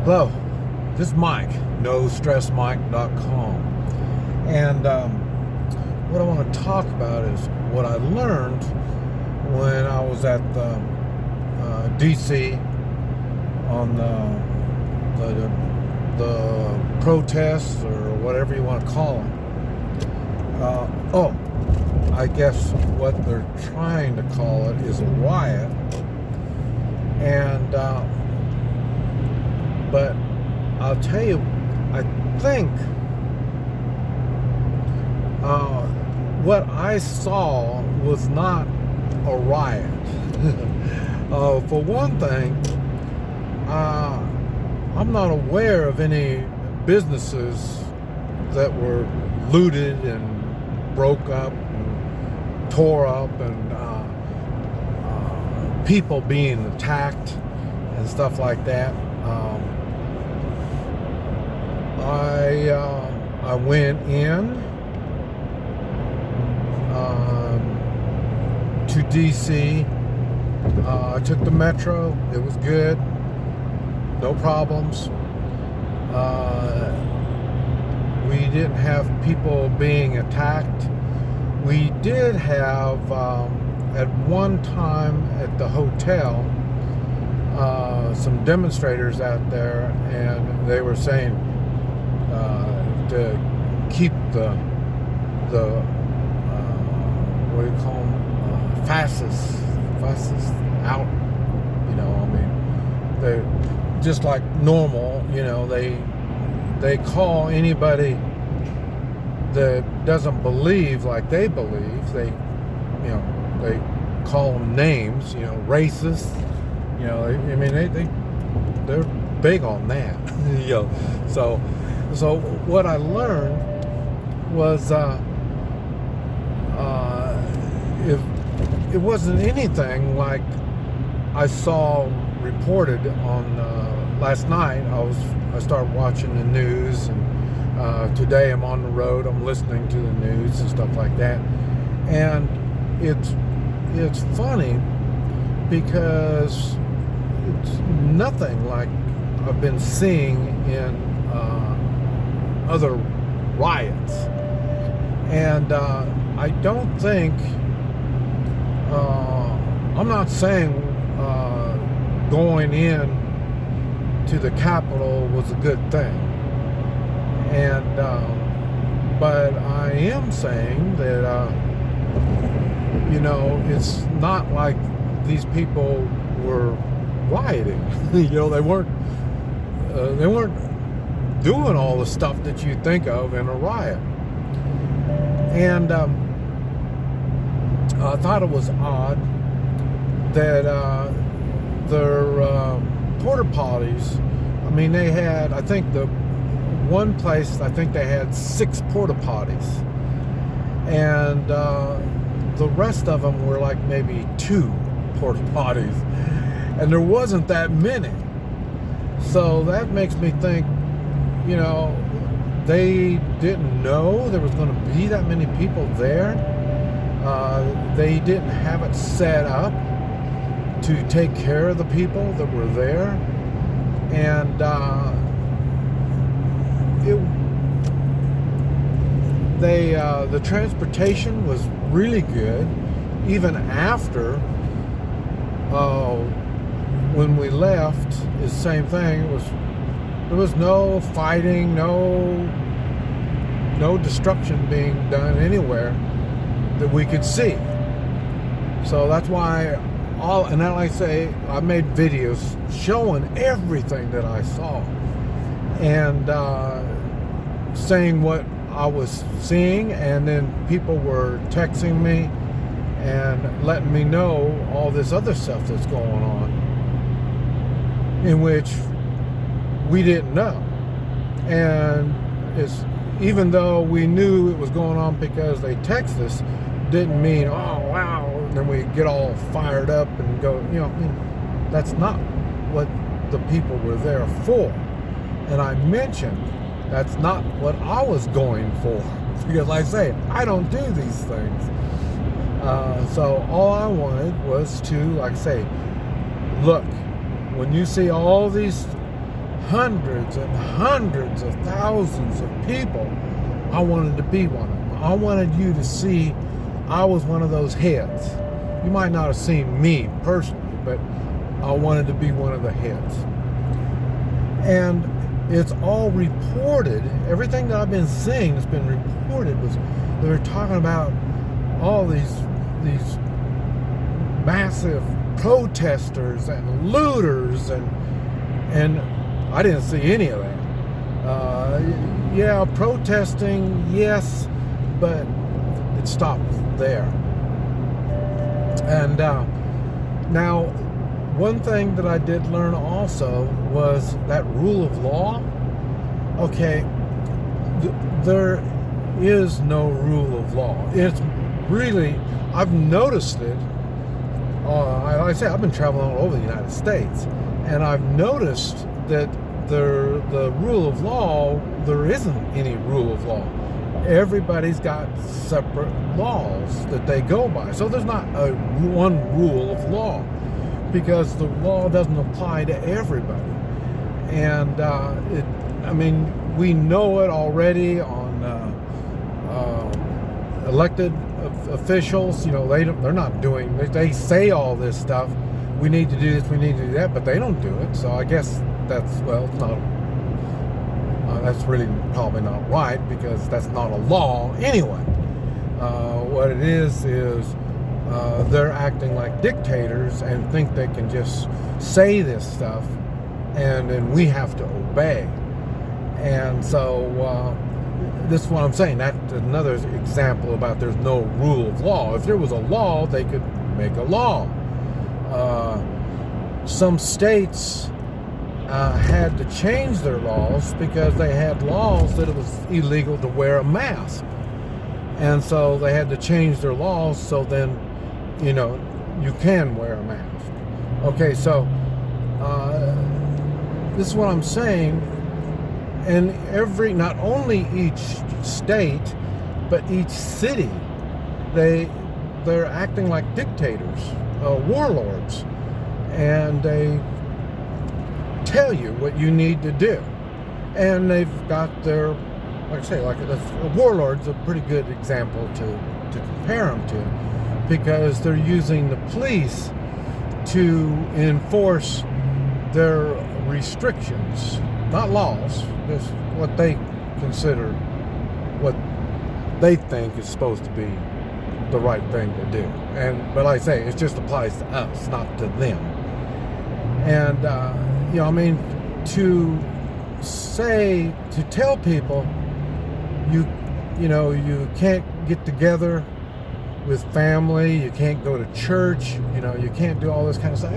Hello, this is Mike, NoStressMike.com. And what I want to talk about is what I learned when I was at the DC on the protests or whatever you want to call them. I guess what they're trying to call it is a riot. And but I'll tell you, I think what I saw was not a riot. For one thing, I'm not aware of any businesses that were looted and broke up and tore up and people being attacked and stuff like that. I went in to DC. I took the metro. It was good. No problems. We didn't have people being attacked. We did have, at one time at the hotel, some demonstrators out there, and they were saying to keep the what do you call them, fascists out. You know, I mean, they just like normal. You know, they call anybody that doesn't believe like they believe. They call them names. You know, racist. You know, they're big on that. You know, so what I learned was if it wasn't anything like I saw reported on last night. I started watching the news, and today I'm on the road. I'm listening to the news and stuff like that, and it's funny because it's nothing like I've been seeing in other riots. And I don't think, I'm not saying going in to the Capitol was a good thing. And but I am saying that it's not like these people were rioting. They weren't doing all the stuff that you think of in a riot. And I thought it was odd that their porta potties, I mean, they had, I think the one place, I think they had 6 porta potties, and the rest of them were like maybe 2 porta potties, and there wasn't that many. So that makes me think, they didn't know there was going to be that many people there. They didn't have it set up to take care of the people that were there. And the transportation was really good. Even after, when we left, it's the same thing. There was no fighting, no destruction being done anywhere that we could see. So that's why and like I say, I made videos showing everything that I saw and saying what I was seeing, and then people were texting me and letting me know all this other stuff that's going on, in which we didn't know. And even though we knew it was going on because they text us, didn't mean, oh wow, and then we get all fired up and go, that's not what the people were there for. And I mentioned that's not what I was going for, because like I say, I don't do these things. So all I wanted was to, like I say, look, when you see all these hundreds and hundreds of thousands of people, I wanted to be one of them. I wanted you to see I was one of those heads. You might not have seen me personally, but I wanted to be one of the heads. And it's all reported. Everything that I've been seeing that's been reported was they're talking about all these massive protesters and looters, and I didn't see any of that. Yeah, protesting, yes, but it stopped there. And now, one thing that I did learn also was that rule of law. Okay, there is no rule of law. It's really, I've noticed it. Like I say, I've been traveling all over the United States, and I've noticed that the rule of law, there isn't any rule of law. Everybody's got separate laws that they go by. So there's not one rule of law, because the law doesn't apply to everybody. And we know it already on elected officials. You know, they're not doing. They say all this stuff. We need to do this. We need to do that, but they don't do it. So I guess that's it's not. That's really probably not right, because that's not a law anyway. What it is they're acting like dictators and think they can just say this stuff, and then we have to obey. And so this is what I'm saying. That's another example about there's no rule of law. If there was a law, they could make a law. Some states had to change their laws because they had laws that it was illegal to wear a mask. And so they had to change their laws so then, you can wear a mask. Okay, so this is what I'm saying. And not only each state, but each city, they're acting like dictators, warlords, and they tell you what you need to do. And they've got their, like I say, a warlord's a pretty good example to compare them to, because they're using the police to enforce their restrictions, not laws, just what they consider, what they think is supposed to be the right thing to do. But like I say, it just applies to us, not to them. And to tell people you can't get together with family, you can't go to church, you can't do all this kind of stuff.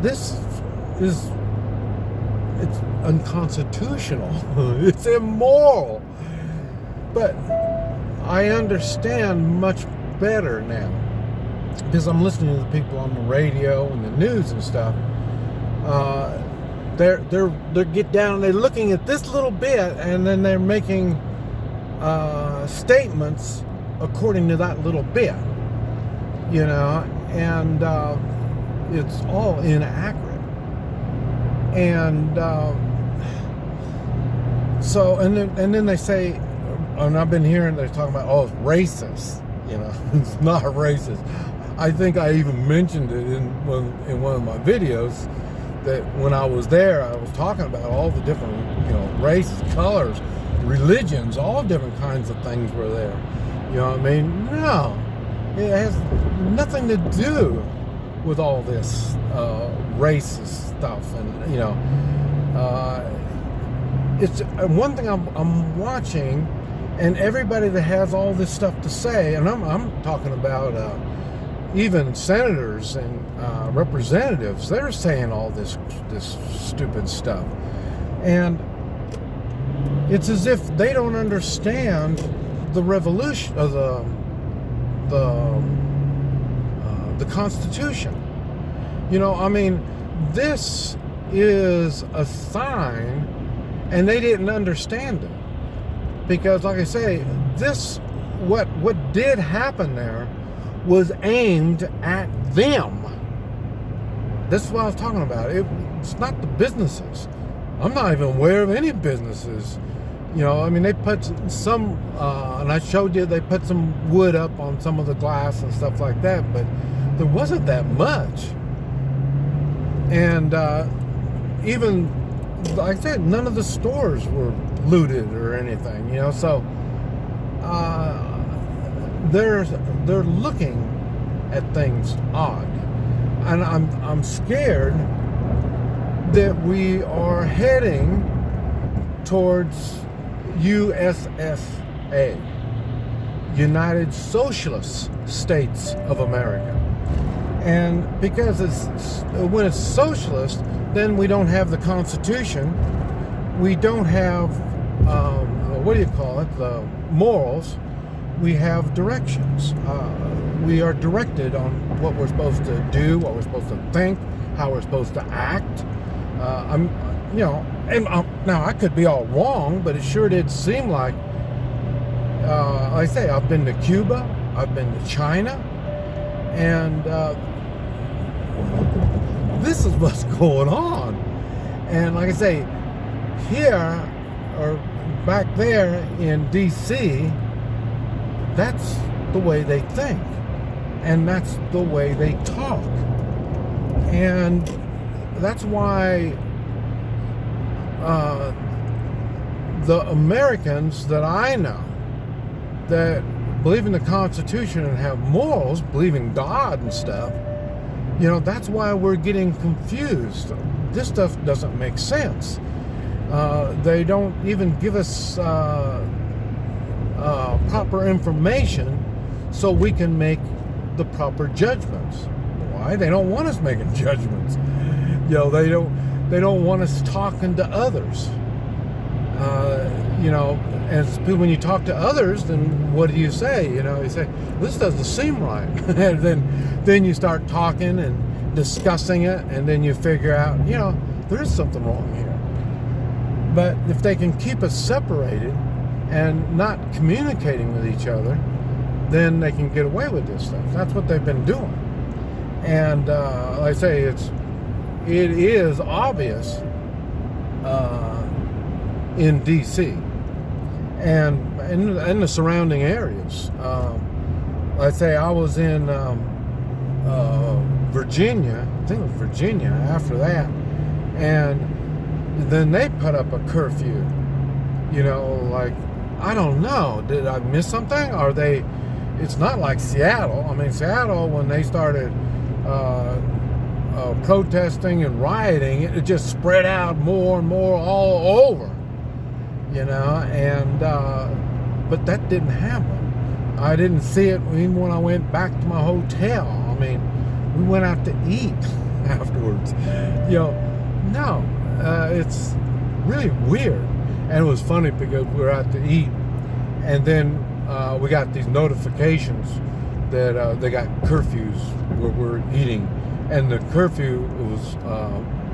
This is, it's unconstitutional. It's immoral. But I understand much better now, because I'm listening to the people on the radio and the news and stuff. They get down and they're looking at this little bit, and then they're making statements according to that little bit, and it's all inaccurate. And and then they say, and I've been hearing they're talking about, it's racist. It's not racist. I think I even mentioned it in one of my videos, that when I was there, I was talking about all the different, races, colors, religions, all different kinds of things were there. No, it has nothing to do with all this racist stuff. And it's one thing I'm watching, and everybody that has all this stuff to say, and I'm talking about even senators and representatives, they're saying all this stupid stuff, and it's as if they don't understand the revolution of the Constitution. This is a sign, and they didn't understand it, because, like I say, what did happen there was aimed at them. This is what I was talking about. it's not the businesses. I'm not even aware of any businesses. You know, I mean, they put some, and I showed you, they put some wood up on some of the glass and stuff like that, but there wasn't that much. And even, like I said, none of the stores were looted or anything, you know, so they're looking at things odd. And I'm scared that we are heading towards USSA, United Socialist States of America. And because when it's socialist, then we don't have the Constitution, we don't have the morals, we have directions. We are directed on what we're supposed to do, what we're supposed to think, how we're supposed to act. Now I could be all wrong, but it sure did seem like I say, I've been to Cuba, I've been to China, and this is what's going on. And like I say, here or back there in DC, that's the way they think, and that's the way they talk. And that's why the Americans that I know that believe in the Constitution and have morals, believe in God and stuff, you know, that's why we're getting confused. This stuff doesn't make sense. They don't even give us proper information so we can make the proper judgments. Why? They don't want us making judgments. You know, they don't want us talking to others. And when you talk to others, then what do you say? You know, you say, this doesn't seem right. And then you start talking and discussing it, and then you figure out, you know, there is something wrong here. But if they can keep us separated and not communicating with each other, then they can get away with this stuff. That's what they've been doing. And like I say, it is obvious in DC and in the surrounding areas. Like I say, I was in Virginia, I think it was Virginia after that, and then they put up a curfew. You know, like, I don't know, did I miss something? It's not like Seattle. I mean, Seattle, when they started protesting and rioting, it just spread out more and more all over, you know, and but that didn't happen. I didn't see it even when I went back to my hotel. I mean, we went out to eat afterwards. You know, no, it's really weird. And it was funny because we were out to eat, and then we got these notifications that they got curfews where we're eating, and the curfew was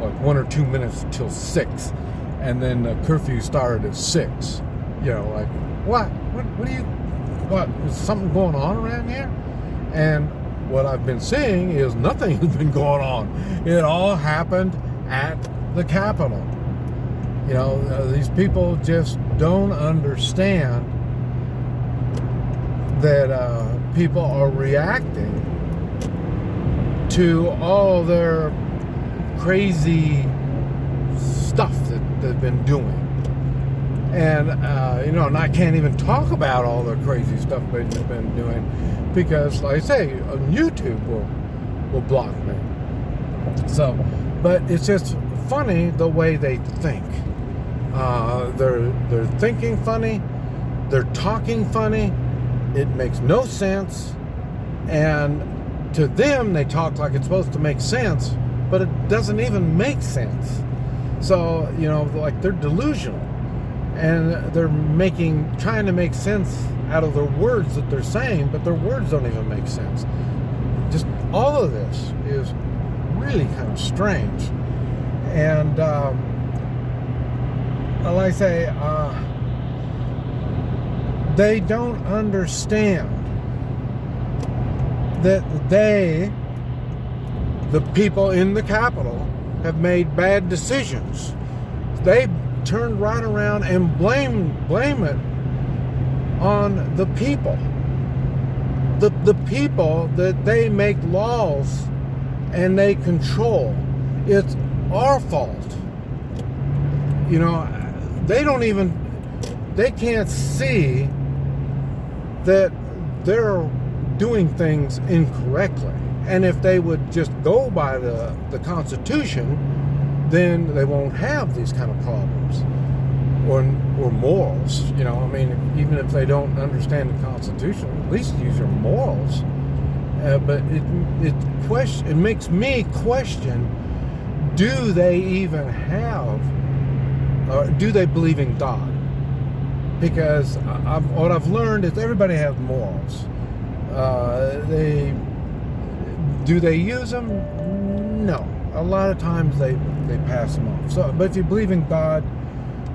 like 1 or 2 minutes till 6, and then the curfew started at 6. You know, like, what is something going on around here? And what I've been seeing is nothing has been going on. It all happened at the Capitol. You know, these people just don't understand that people are reacting to all their crazy stuff that they've been doing. And, and I can't even talk about all the crazy stuff they've been doing because, like I say, YouTube will block me. So, but it's just funny the way they think. They're thinking funny, they're talking funny, it makes no sense, and to them they talk like it's supposed to make sense, but it doesn't even make sense. So, you know, like, they're delusional, and they're trying to make sense out of the words that they're saying, but their words don't even make sense. Just all of this is really kind of strange. And like I say, they don't understand that the people in the Capitol, have made bad decisions. They turned right around and blame it on the people. The people that they make laws and they control. It's our fault. You know, they can't see that they're doing things incorrectly. And if they would just go by the Constitution, then they won't have these kind of problems or morals. You know, I mean, even if they don't understand the Constitution, at least use your morals. But it makes me question: do they even have? Do they believe in God? Because what I've learned is everybody has morals. Do they use them? No. A lot of times they pass them off. So, but if you believe in God,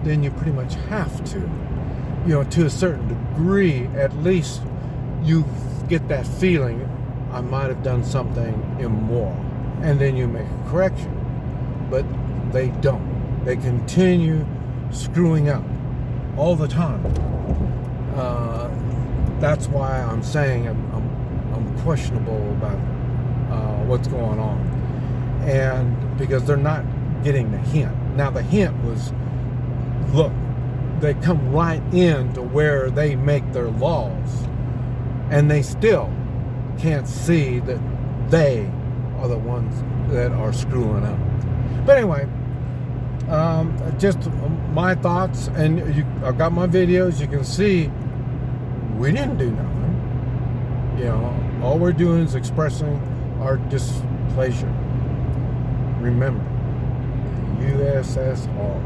then you pretty much have to. You know, to a certain degree, at least you get that feeling, I might have done something immoral. And then you make a correction. But they don't. They continue screwing up all the time. That's why I'm saying I'm questionable about what's going on, and because they're not getting the hint. Now the hint was, look, they come right into where they make their laws, and they still can't see that they are the ones that are screwing up. But anyway, just my thoughts, and I've got my videos. You can see we didn't do nothing. You know, all we're doing is expressing our displeasure. Remember, USSR.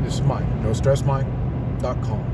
This is Mike, NoStressMike.com.